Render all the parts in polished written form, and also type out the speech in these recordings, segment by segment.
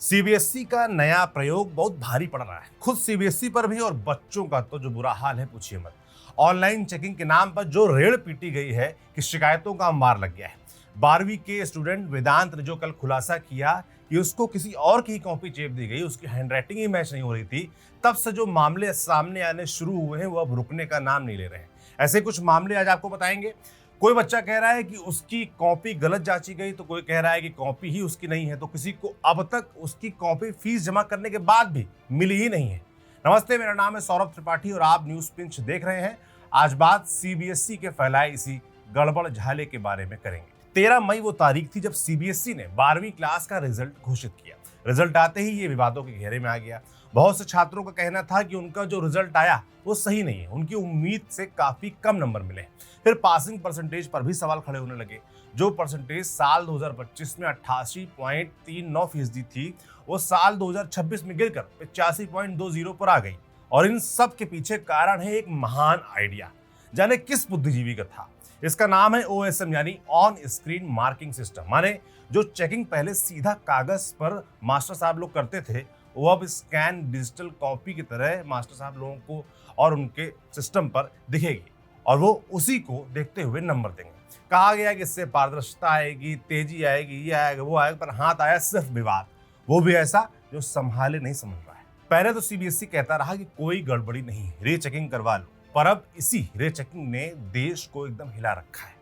CBSE का नया प्रयोग बहुत भारी पड़ रहा है। खुद सीबीएसई पर भी और बच्चों का तो जो बुरा हाल है पूछिए मत। ऑनलाइन चेकिंग के नाम पर जो रेड़ पीटी गई है कि शिकायतों का अंबार लग गया है। 12वीं के स्टूडेंट वेदांत ने जो कल खुलासा किया कि उसको किसी और की कॉपी चेप दी गई, उसकी हैंडराइटिंग ही मैच नहीं हो रही थी, तब से जो मामले सामने आने शुरू हुए हैं वो अब रुकने का नाम नहीं ले रहे हैं। ऐसे कुछ मामले आज आपको बताएंगे। कोई बच्चा कह रहा है कि उसकी कॉपी गलत जांची गई, तो कोई कह रहा है कि कॉपी ही उसकी नहीं है, तो किसी को अब तक उसकी कॉपी फीस जमा करने के बाद भी मिली ही नहीं है। नमस्ते, मेरा नाम है सौरभ त्रिपाठी और आप न्यूज पिंच देख रहे हैं। आज बात सीबीएसई के फैलाए इसी गड़बड़ झाले के बारे में करेंगे। 13 मई वो तारीख थी जब सीबीएसई ने 12वीं क्लास का रिजल्ट घोषित किया। रिजल्ट आते ही ये विवादों के घेरे में आ गया। बहुत से छात्रों का कहना था कि उनका जो रिजल्ट आया वो सही नहीं है, उनकी उम्मीद से काफी कम नंबर मिले। फिर पासिंग परसेंटेज पर भी सवाल खड़े होने लगे। जो परसेंटेज साल 2025 में 88.39% थी, वो साल 2026 में गिरकर 85.20 पर आ गई। और इन सब के पीछे कारण है एक महान आइडिया। जाने किस बुद्धिजीवी का था। इसका नाम है OSM यानी ऑन स्क्रीन मार्किंग सिस्टम। माने जो चेकिंग पहले सीधा कागज पर मास्टर साहब लोग करते थे, वो अब स्कैन डिजिटल कॉपी की तरह मास्टर साहब लोगों को और उनके सिस्टम पर दिखेगी और वो उसी को देखते हुए नंबर देंगे। कहा गया कि इससे पारदर्शिता आएगी, तेजी आएगी, ये आएगा वो आएगा, पर हाथ आया सिर्फ विवाद, वो भी ऐसा जो संभाले नहीं समझ रहा है। पहले तो सीबीएसई कहता रहा कि कोई गड़बड़ी नहीं, रीचेकिंग करवा लो, पर अब इसी रीचेकिंग ने देश को एकदम हिला रखा है।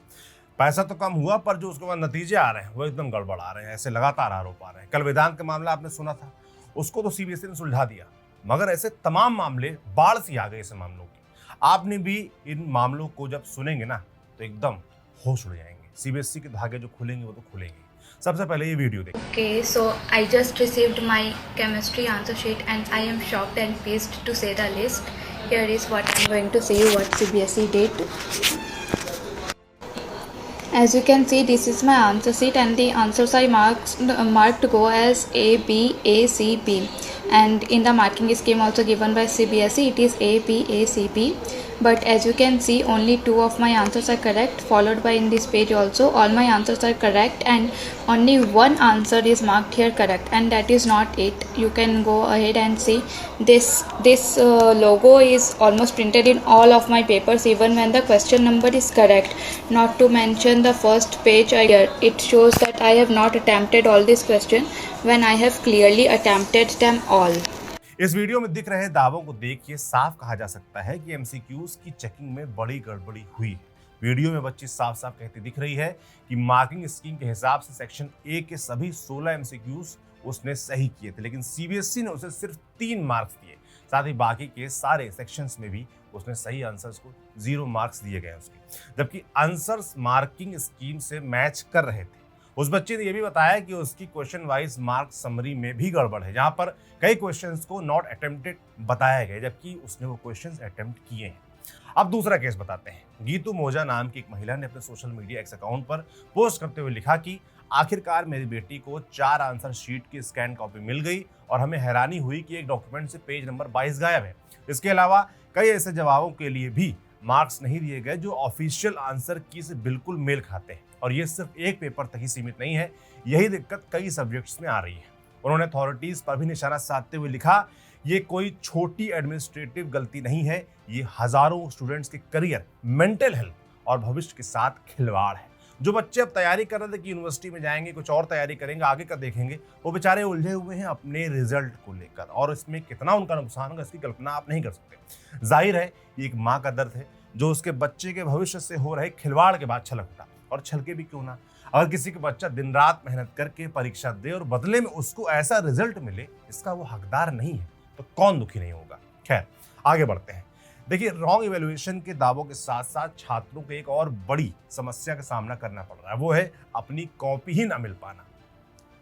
पैसा तो कम हुआ, पर जो उसके बाद नतीजे आ रहे हैं वो एकदम गड़बड़ आ रहे हैं। ऐसे लगातार आरोप आ रहे हैं। कल वेदांत का मामला आपने सुना था, उसको तो सीबीएसई ने सुलझा दिया, मगर ऐसे तमाम मामले बाढ़ सी आ गए ऐसे मामलों की। आपने भी इन मामलों को जब सुनेंगे ना तो एकदम होश उड़ जाएंगे। सीबीएसई के धागे जो खुलेंगे वो तो खुलेंगे। सबसे पहले ये वीडियो देखिए। Okay, so I just received my chemistry answer sheet and I am shocked and pissed to say the least. Here is what I'm going to say you what CBSE did. As you can see, this is my answer sheet and the answers are marked go as A, B, A, C, B. And in the marking scheme also given by CBSE, it is A, B, A, C, B. But as you can see, only 2 of my answers are correct, followed by in this page also all my answers are correct and only one answer is marked here correct, and that is not it. You can go ahead and see this logo is almost printed in all of my papers, even when the question number is correct. Not to mention the first page here, it shows that I have not attempted all these questions when I have clearly attempted them all. इस video में दिख रहे दावों को देखिए साफ कहा जा सकता है कि एमसीक्यूज की चेकिंग में बड़ी गड़बड़ी हुई है। वीडियो में बच्ची साफ साफ कहती दिख रही है कि मार्किंग स्कीम के हिसाब से सेक्शन ए के सभी 16 एमसीक्यूज उसने सही किए थे, लेकिन सीबीएसई ने उसे सिर्फ 3 मार्क्स दिए। साथ ही बाकी के सारे सेक्शंस में भी उसने सही आंसर्स को 0 मार्क्स दिए गए उसके, जबकि आंसर्स मार्किंग स्कीम से मैच कर रहे थे। उस बच्चे ने यह भी बताया कि उसकी क्वेश्चन वाइज मार्क समरी में भी गड़बड़ है, जहां पर कई क्वेश्चंस को नॉट अटेम्प्टेड बताया गया, जबकि उसने वो क्वेश्चंस अटेम्प्ट किए हैं। अब दूसरा केस बताते हैं। गीतू मोजा नाम की एक महिला ने अपने सोशल मीडिया एक्स अकाउंट पर पोस्ट करते हुए लिखा कि आखिरकार मेरी बेटी को 4 आंसर शीट की स्कैन कॉपी मिल गई और हमें हैरानी हुई कि एक डॉक्यूमेंट से पेज नंबर 22 गायब है। इसके अलावा कई ऐसे जवाबों के लिए भी मार्क्स नहीं दिए गए जो ऑफिशियल आंसर की से बिल्कुल मेल खाते हैं, और ये सिर्फ एक पेपर तक ही सीमित नहीं है। यही दिक्कत कई सब्जेक्ट्स में आ रही है। उन्होंने अथॉरिटीज पर भी निशाना साधते हुए लिखा, ये कोई छोटी एडमिनिस्ट्रेटिव गलती नहीं है, ये हजारों स्टूडेंट्स के करियर, मेंटल हेल्थ और भविष्य के साथ खिलवाड़ है। जो बच्चे अब तैयारी कर रहे थे कि यूनिवर्सिटी में जाएंगे, कुछ और तैयारी करेंगे, आगे का देखेंगे, वो बेचारे उलझे हुए हैं अपने रिजल्ट को लेकर, और इसमें कितना उनका नुकसान होगा इसकी कल्पना आप नहीं कर सकते। जाहिर है ये एक माँ का दर्द है जो उसके बच्चे के भविष्य से हो रहे खिलवाड़ के बाद छलक उठा, और छलके भी क्यों ना। अगर किसी का बच्चा दिन रात मेहनत करके परीक्षा दे और बदले में उसको ऐसा रिजल्ट मिले, इसका वो हकदार नहीं है, तो कौन दुखी नहीं होगा। खैर, आगे बढ़ते हैं। देखिए, रॉन्ग इवैल्यूएशन के दावों के साथ साथ छात्रों को एक और बड़ी समस्या का सामना करना पड़ रहा है, वो है अपनी कॉपी ही ना मिल पाना।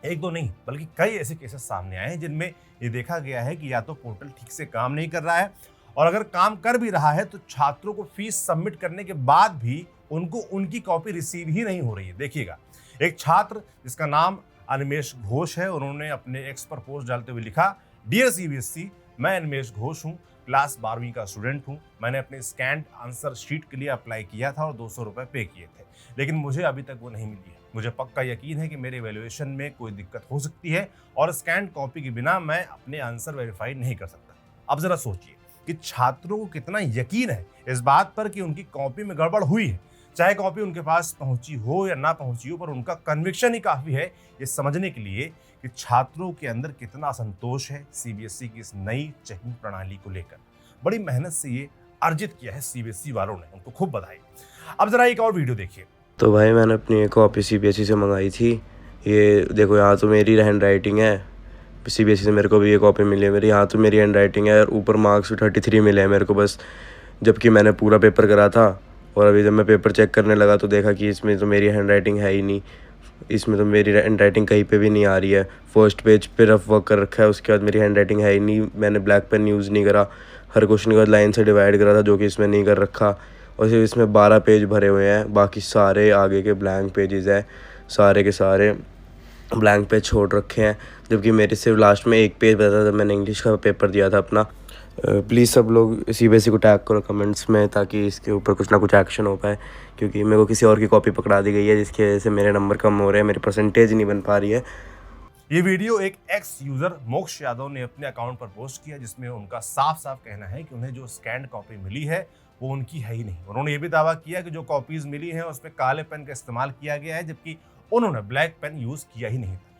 एक दो नहीं बल्कि कई ऐसे केसेस सामने आए हैं जिनमें ये देखा गया है कि या तो पोर्टल ठीक से काम नहीं कर रहा है, और अगर काम कर भी रहा है तो छात्रों को फीस सबमिट करने के बाद भी उनको उनकी कॉपी रिसीव ही नहीं हो रही है। देखिएगा, एक छात्र जिसका नाम अनिमेश घोष है, उन्होंने अपने एक्स पर पोस्ट डालते हुए लिखा, डियर सीबीएसई, मैं अनिमेश घोष हूँ, क्लास 12वीं का स्टूडेंट हूँ। मैंने अपने स्कैन्ड आंसर शीट के लिए अप्लाई किया था और 200 रुपये पे किए थे, लेकिन मुझे अभी तक वो नहीं मिली है। मुझे पक्का यकीन है कि मेरे वैल्यूएशन में कोई दिक्कत हो सकती है और स्कैन कॉपी के बिना मैं अपने आंसर वेरीफाई नहीं कर सकता। अब जरा सोचिए कि छात्रों को कितना यकीन है इस बात पर कि उनकी कॉपी में गड़बड़ हुई है। चाहे कॉपी उनके पास पहुंची हो या ना पहुंची हो, पर उनका कन्विक्शन ही काफी है ये समझने के लिए कि छात्रों के अंदर कितना असंतोष है सीबीएसई की इस नई चेकिंग प्रणाली को लेकर। बड़ी मेहनत से ये अर्जित किया है सीबीएसई वालों ने, उनको खूब बधाई। अब जरा एक और वीडियो देखिए। तो भाई मैंने अपनी एक कॉपी सीबीएसई से मंगाई थी। ये देखो, यहाँ तो मेरी हैंड राइटिंग है। सीबीएसई से मेरे को भी ये कॉपी मिली है मेरी। यहाँ तो मेरी हैंड राइटिंग है और ऊपर मार्क्स भी 33 मिले हैं मेरे को बस, जबकि मैंने पूरा पेपर करा था। और अभी जब मैं पेपर चेक करने लगा तो देखा कि इसमें तो मेरी हैंड राइटिंग है ही नहीं। इसमें तो मेरी हैंड राइटिंग कहीं पे भी नहीं आ रही है। फर्स्ट पेज पे रफ वर्क कर रखा है, उसके बाद मेरी हैंड राइटिंग है ही नहीं। मैंने ब्लैक पेन यूज़ नहीं करा, हर क्वेश्चन के बाद लाइन से डिवाइड करा था, जो कि इसमें नहीं कर रखा। और सिर्फ इसमें 12 पेज भरे हुए हैं, बाकी सारे आगे के ब्लैंक पेजेस हैं। सारे के सारे ब्लैंक पेज छोड़ रखे हैं, जबकि मेरे सिर्फ लास्ट में एक पेज बचा था जब मैंने इंग्लिश का पेपर दिया था अपना। प्लीज़ सब लोग सीबीएसई को टैग करो कमेंट्स में, ताकि इसके ऊपर कुछ ना कुछ एक्शन हो पाए, क्योंकि मेरे को किसी और की कॉपी पकड़ा दी गई है, जिसकी वजह से मेरे नंबर कम हो रहे हैं, मेरी परसेंटेज नहीं बन पा रही है। ये वीडियो एक एक्स यूजर मोक्ष यादव ने अपने अकाउंट पर पोस्ट किया, जिसमें उनका साफ साफ कहना है कि उन्हें जो स्कैन कॉपी मिली है वो उनकी है ही नहीं। उन्होंने ये भी दावा किया कि जो कॉपीज मिली हैं उसमें काले पेन का इस्तेमाल किया गया है, जबकि उन्होंने ब्लैक पेन यूज किया ही नहीं था।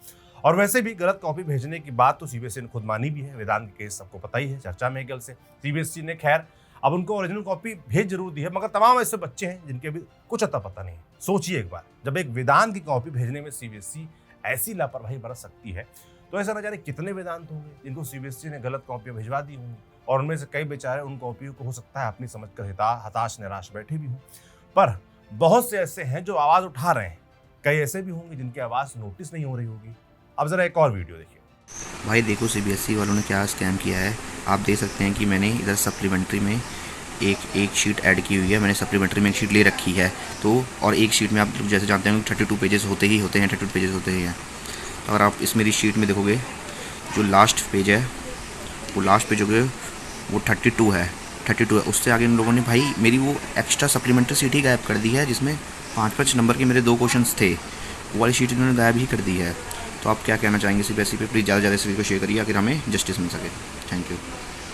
और वैसे भी गलत कॉपी भेजने की बात तो सीबीएसई ने खुद मानी भी है। वेदांत केस सबको पता ही है, चर्चा में कल से। सीबीएसई ने खैर अब उनको ओरिजिनल कॉपी भेज जरूर दी है, मगर तमाम ऐसे बच्चे हैं जिनके भी कुछ अता पता नहीं। सोचिए एक बार, जब एक वेदांत की कॉपी भेजने में सीबीएसई ऐसी लापरवाही बरत सकती है, तो ऐसा न जाने कितने वेदांत होंगे जिनको सीबीएसई ने गलत कॉपियां भिजवा दी होंगी। और उनमें से कई बेचारे उन कॉपियों को हो सकता है अपनी समझकर हताश निराश बैठे भी हों। पर बहुत से ऐसे हैं जो आवाज उठा रहे हैं, कई ऐसे भी होंगे जिनकी आवाज नोटिस नहीं हो रही होगी। अब जरा एक और वीडियो देखिए। भाई देखो सीबीएसई वालों ने क्या स्कैम किया है। आप देख सकते हैं कि मैंने इधर सप्लीमेंट्री में एक शीट ऐड की हुई है। मैंने सप्लीमेंट्री में एक शीट ले रखी है, तो और एक शीट में आप जैसे जानते हैं 32 पेजेस होते ही होते हैं, 32 पेजेस होते ही हैं। तो अगर आप इस मेरी शीट में देखोगे, जो लास्ट पेज है वो लास्ट पेज हो गए वो 32 है, 32 है। उससे आगे इन लोगों ने भाई मेरी वो एक्स्ट्रा सप्लीमेंट्री शीट ही गायब कर दी है, जिसमें 5-5 नंबर के मेरे 2 क्वेश्चंस थे, वो वाली शीट इन्होंने गायब ही कर दी है। तो आप क्या कहना चाहेंगे सीबीएसई पे? प्लीज़ ज़्यादा से ज़्यादा इस वीडियो को शेयर करिए, अगर हमें जस्टिस मिल सके। Thank you.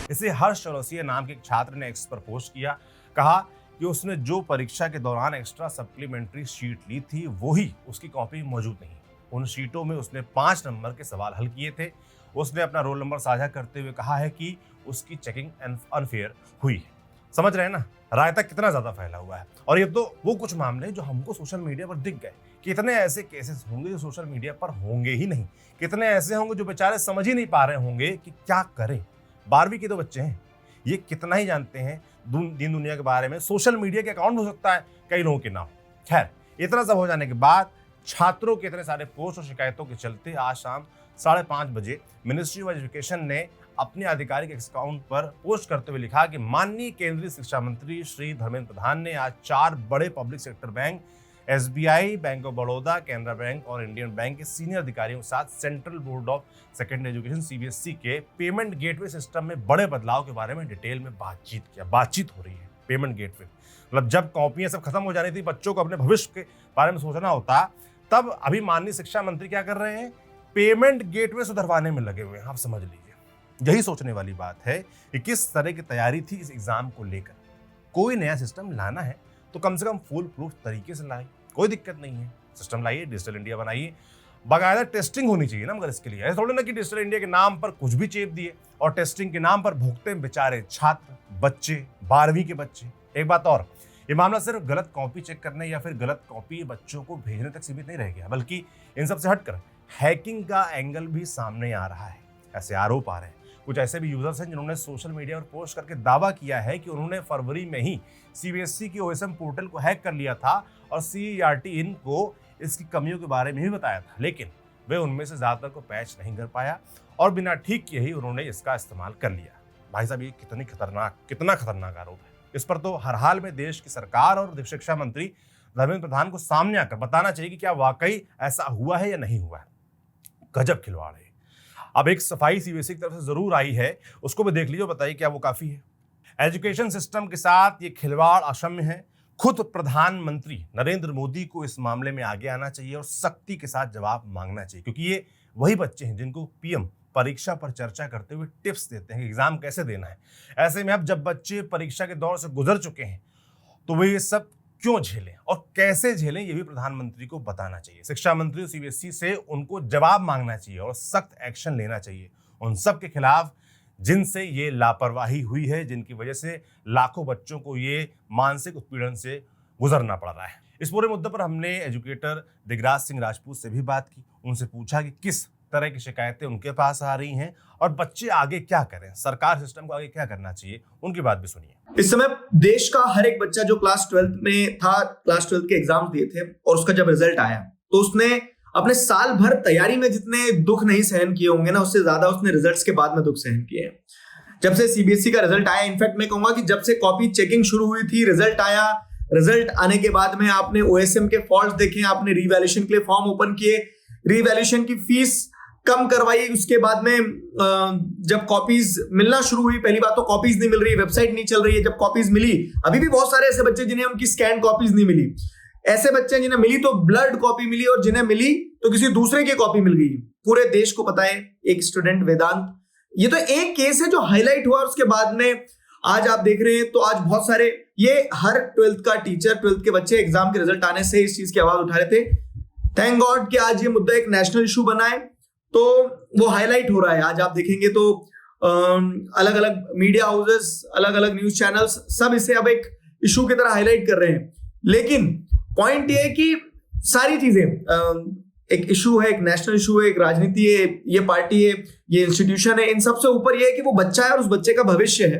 इसे हर्ष चौरसिया नाम के एक छात्र ने एक्स पर पोस्ट किया। कहा कि उसने जो परीक्षा के दौरान एक्स्ट्रा सप्लीमेंट्री शीट ली थी वही उसकी कॉपी मौजूद नहीं। उन शीटों में उसने 5 नंबर के सवाल हल किए थे। उसने अपना रोल नंबर साझा करते हुए कहा है कि उसकी चेकिंग अनफेयर हुई है। समझ रहे हैं ना, रायता कितना ज्यादा फैला हुआ है। और ये तो वो कुछ मामले हैं जो हमको सोशल मीडिया पर दिख गए। कितने ऐसे केसेस होंगे जो सोशल मीडिया पर होंगे ही नहीं। कितने ऐसे होंगे जो बेचारे समझ ही नहीं पा रहे होंगे कि क्या करें। 12वीं के तो बच्चे हैं, ये कितना ही जानते हैं दीन दुनिया के बारे में। सोशल मीडिया के अकाउंट हो सकता है कई लोगों के ना हो। खैर, इतना सब हो जाने के बाद छात्रों के इतने सारे पोस्ट और शिकायतों के चलते आज शाम 5:30 बजे मिनिस्ट्री ऑफ एजुकेशन ने अपने आधिकारिक अकाउंट पर पोस्ट करते हुए लिखा कि माननीय केंद्रीय शिक्षा मंत्री श्री धर्मेंद्र प्रधान ने आज 4 बड़े public sector bank, SBI, bank of Baroda, Canara bank और इंडियन बैंक के सीनियर अधिकारियों के साथ central board of secondary education CBSE के पेमेंट गेटवे सिस्टम में बड़े बदलाव के बारे में डिटेल में बातचीत हो रही है। पेमेंट गेटवे मतलब जब कॉपियां सब खत्म हो जानी थी, बच्चों को अपने भविष्य के बारे में सोचना होता, तब अभी माननीय शिक्षा मंत्री क्या कर रहे हैं? पेमेंट गेटवे सुधरवाने में लगे हुए हैं। आप समझ लीजिए, यही सोचने वाली बात है कि किस तरह की तैयारी थी इस एग्जाम को लेकर। कोई नया सिस्टम लाना है तो कम से कम फुल प्रूफ तरीके से लाए, कोई दिक्कत नहीं है। सिस्टम लाइए, डिजिटल इंडिया बनाइए, बाकायदा टेस्टिंग होनी चाहिए ना। मगर इसके लिए ऐसा थोड़ी ना कि डिजिटल इंडिया के नाम पर कुछ भी चेप दिए और टेस्टिंग के नाम पर भुगते हैं बेचारे छात्र, बच्चे, 12वीं के बच्चे। एक बात और, ये मामला सिर्फ गलत कॉपी चेक करने या फिर गलत कॉपी बच्चों को भेजने तक सीमित नहीं रह गया, बल्कि इन सब से हटकर हैकिंग का एंगल भी सामने आ रहा है। ऐसे आरोप आ रहे हैं। कुछ ऐसे भी यूजर्स हैं जिन्होंने सोशल मीडिया पर पोस्ट करके दावा किया है कि उन्होंने फरवरी में ही सीबीएसई की ओएसएम पोर्टल को हैक कर लिया था और सीईआरटी इन को इसकी कमियों के बारे में भी बताया था, लेकिन वे उनमें से ज्यादातर को पैच नहीं कर पाया और बिना ठीक किए ही उन्होंने इसका इस्तेमाल कर लिया। भाई साहब, ये कितना खतरनाक आरोप है। इस पर तो हर हाल में देश की सरकार और शिक्षा मंत्री धर्मेंद्र प्रधान को सामने आकर बताना चाहिए कि क्या वाकई ऐसा हुआ है या नहीं हुआ है। गजब खिलवाड़ है। अब एक सफाई सीबीएसई की तरफ से जरूर आई है, उसको भी देख लीजिए, बताइए क्या वो काफी है। एजुकेशन सिस्टम के साथ ये खिलवाड़ अक्षम्य है। खुद प्रधानमंत्री नरेंद्र मोदी को इस मामले में आगे आना चाहिए और सख्ती के साथ जवाब मांगना चाहिए, क्योंकि ये वही बच्चे हैं जिनको पीएम परीक्षा पर चर्चा करते हुए टिप्स देते हैं कि एग्जाम कैसे देना है। ऐसे में अब जब बच्चे परीक्षा के दौर से गुजर चुके हैं तो वे ये सब क्यों झेलें और कैसे झेलें, ये भी प्रधानमंत्री को बताना चाहिए। शिक्षा मंत्री सीबीएसई से उनको जवाब मांगना चाहिए और सख्त एक्शन लेना चाहिए उन सब के खिलाफ जिनसे ये लापरवाही हुई है, जिनकी वजह से लाखों बच्चों को ये मानसिक उत्पीड़न से गुजरना पड़ रहा है। इस पूरे मुद्दे पर हमने एजुकेटर दिगराज सिंह राजपूत से भी बात की। उनसे पूछा कि किस तरह की शिकायतें उनके पास आ रही हैं और बच्चे आगे क्या करें, सरकार सिस्टम को आगे क्या करना चाहिए, उनकी बात भी सुनिए। इस समय देश का हर एक बच्चा जो क्लास 12 में था, क्लास 12 के एग्जाम दिए थे और उसका जब रिजल्ट आया तो उसने अपने साल भर तैयारी में जितने दुख नहीं सहन किए होंगे ना, उससे ज्यादा उसने रिजल्ट्स के बाद में दुख सहन किए हैं। जब से सीबीएसई का रिजल्ट आया, इनफैक्ट मैं कहूंगा कि जब से कॉपी चेकिंग शुरू हुई थी, रिजल्ट आया, रिजल्ट आने के बाद में आपने ओएसएम के फॉल्ट देखे, आपने रीवैल्यूएशन के लिए फॉर्म ओपन किए, रीवैल्यूएशन की फीस कम करवाई, उसके बाद में जब कॉपीज मिलना शुरू हुई, पहली बात तो कॉपीज नहीं मिल रही, वेबसाइट नहीं चल रही है, जब कॉपीज मिली, अभी भी बहुत सारे ऐसे बच्चे जिन्हें उनकी स्कैन कॉपीज नहीं मिली, ऐसे बच्चे जिन्हें मिली तो ब्लड कॉपी मिली और जिन्हें मिली तो किसी दूसरे की कॉपी मिल गई। पूरे देश को पता है, एक स्टूडेंट वेदांत, ये तो एक केस है जो हाईलाइट हुआ और उसके बाद में आज आप देख रहे हैं तो आज बहुत सारे, ये हर 12th का टीचर, 12th के बच्चे एग्जाम के रिजल्ट आने से इस चीज की आवाज उठा रहे थे। थैंक गॉड कि आज ये मुद्दा एक नेशनल इशू बना है, तो वो हाईलाइट हो रहा है। आज आप देखेंगे तो अलग अलग मीडिया हाउसेस, अलग अलग न्यूज चैनल्स सब इसे अब एक इशू की तरह हाईलाइट कर रहे हैं। लेकिन पॉइंट ये है कि सारी चीजें, एक इशू है, एक नेशनल इशू है, एक राजनीति है, ये पार्टी है, ये इंस्टीट्यूशन है, इन सबसे ऊपर ये है कि वो बच्चा है और उस बच्चे का भविष्य है।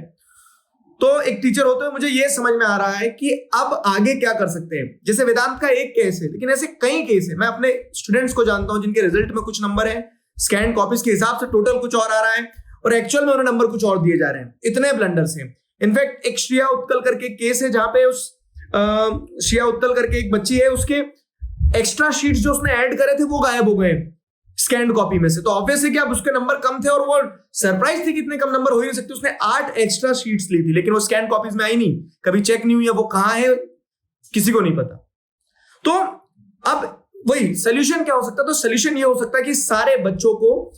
तो एक टीचर होते हुए मुझे ये समझ में आ रहा है कि अब आगे क्या कर सकते हैं। जैसे वेदांत का एक केस है, लेकिन ऐसे कई केस है। मैं अपने स्टूडेंट्स को जानता हूं जिनके रिजल्ट में कुछ नंबर है, स्कैन कॉपीज के हिसाब से टोटल कुछ और आ रहा है और एक्चुअल में उन्हें नंबर कुछ और दिए जा रहे हैं। इतने ब्लंडर्स हैं। इनफैक्ट एक श्रेया उत्कल करके केस है जहां पे उस श्रेया उत्कल करके एक बच्ची है, उसके एक्स्ट्रा शीट्स जो उसने ऐड करे थे वो गायब हो गए स्कैन कॉपी में से। तो ऑब्वियस है कि अब उसके नंबर कम थे और वो सरप्राइज थी कि इतने कम नंबर हो ही नहीं सकते। उसने 8 एक्स्ट्रा शीट्स ली थी, लेकिन वो स्कैन कॉपीज में आई नहीं, कभी चेक नहीं हुई है, वो कहां है किसी को नहीं पता। तो अब वही सोल्यूशन क्या हो सकता है? तो सोल्यूशन ये हो सकता है कि सारे बच्चों को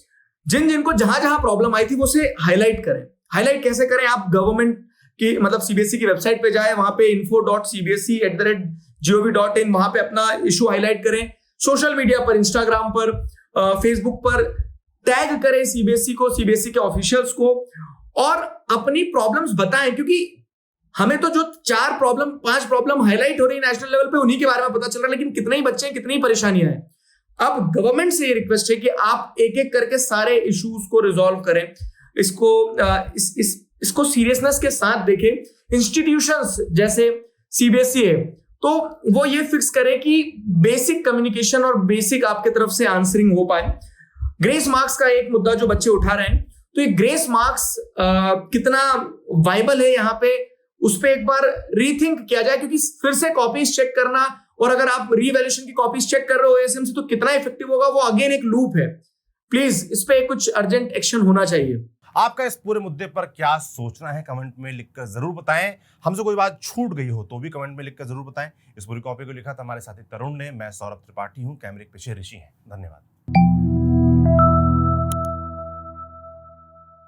जिनको जहां जहां प्रॉब्लम आई थी वो से हाईलाइट करें। हाईलाइट कैसे करें? आप गवर्नमेंट की मतलब सीबीएसई की वेबसाइट पे जाए, वहां पे info.cbse@gov.in, वहां पे अपना इशू हाईलाइट करें। सोशल मीडिया पर, इंस्टाग्राम पर, फेसबुक पर टैग करें सीबीएसई को, सीबीएसई के ऑफिशियल्स को, और अपनी प्रॉब्लम्स बताएं। क्योंकि हमें तो जो 5 प्रॉब्लम हाईलाइट हो रही है नेशनल लेवल पे, उन्हीं के बारे में पता चल रहा है, लेकिन कितने ही बच्चे हैं, कितनी परेशानियां हैं। अब गवर्नमेंट से ये रिक्वेस्ट है कि आप एक एक करके सारे इश्यूज को रिजॉल्व करें, इसको सीरियसनेस के साथ देखें। इंस्टीट्यूशंस जैसे सीबीएसई है तो वो ये फिक्स करे कि बेसिक कम्युनिकेशन और बेसिक आपके तरफ से आंसरिंग हो पाए। ग्रेस मार्क्स का एक मुद्दा जो बच्चे उठा रहे हैं, तो ये ग्रेस मार्क्स कितना वाइबल है यहाँ पे, उस पर एक बार रीथिंक किया जाए। क्योंकि फिर से कॉपीज चेक करना, और अगर आप रीवैल्यूएशन की कॉपीज चेक कर रहे हो एएसएम से, तो कितना इफेक्टिव होगा, वो अगेन एक लूप है। प्लीज इस पे कुछ अर्जेंट एक्शन होना चाहिए। आपका इस पूरे मुद्दे पर क्या सोचना है, कमेंट में लिखकर जरूर बताएं। हमसे कोई बात छूट गई हो तो भी कमेंट में लिखकर जरूर बताएं। इस पूरी कॉपी को लिखा था हमारे साथी तरुण ने, मैं सौरभ त्रिपाठी हूं, कैमरे के पीछे ऋषि हैं। धन्यवाद।